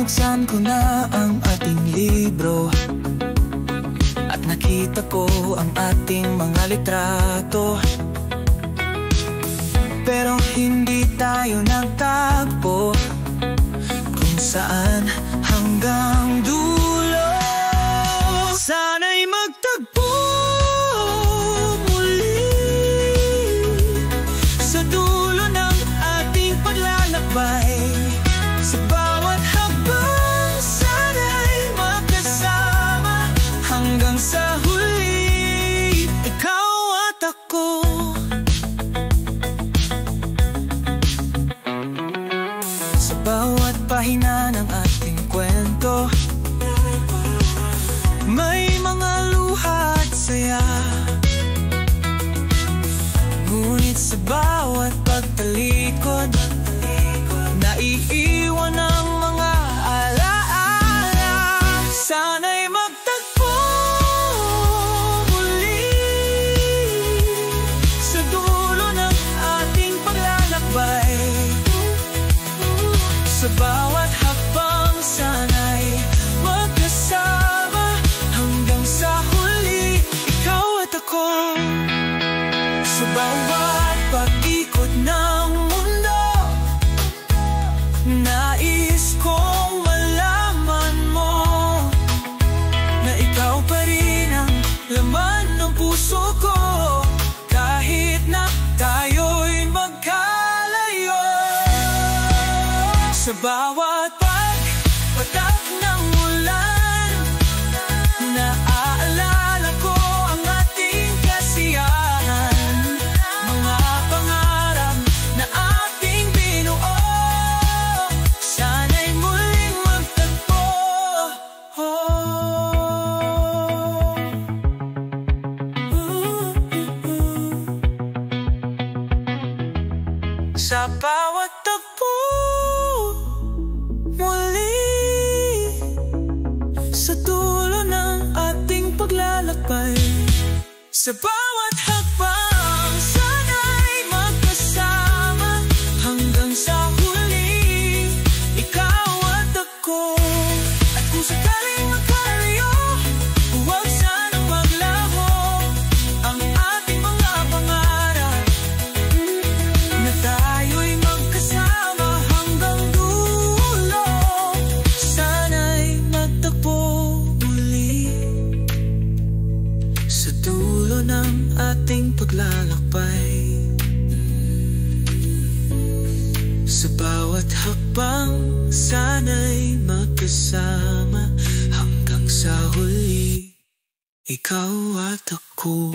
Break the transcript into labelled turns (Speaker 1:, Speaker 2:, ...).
Speaker 1: Binuksan ko na ang ating libro at nakita ko ang ating mga litrato. Pero hindi tayo nagtagpo kung saan hanggang dulo. Sana'y magtagpo muli sa dulo ng ating paglalakbay. Sa bawat habang sana'y magkasama hanggang sa huli, ikaw at ako. Sa bawat pahina ng ating kwento, may mga luha at saya. Ngunit sa bawat pagtalikod, naiiwan ang mga alaala. Sana'y magtagpo muli sa dulo ng ating paglalakbay. Sa bawat hakbang sana'y magkasama hanggang sa huli, ikaw at ako. Sa bawat pag-ikot ng mundo, nais kong malaman mo na ikaw pa rin ang laman ng puso ko, kahit na tayo'y magkalayo. Sa bawat pagpatak ng ulan, naaalala ko ang ating kasiyahan, mga pangarap na ating binuo. Sana'y muling magtagpo. Sa bawat tagpo muli sa dulo ng ating paglalakbay. Sa bawat hakbang sana'y magkasama hanggang sa huli, ikaw at ako. At kung sakaling magkalayo, huwag sanang maglaho ang ating mga pangarap, na tayo'y magkasama hanggang dulo. Sana'y magtagpo muli sa dulo ng ating paglalakbay. Sa bawat hakbang sana'y magkasama hanggang sa huli, ikaw at ako.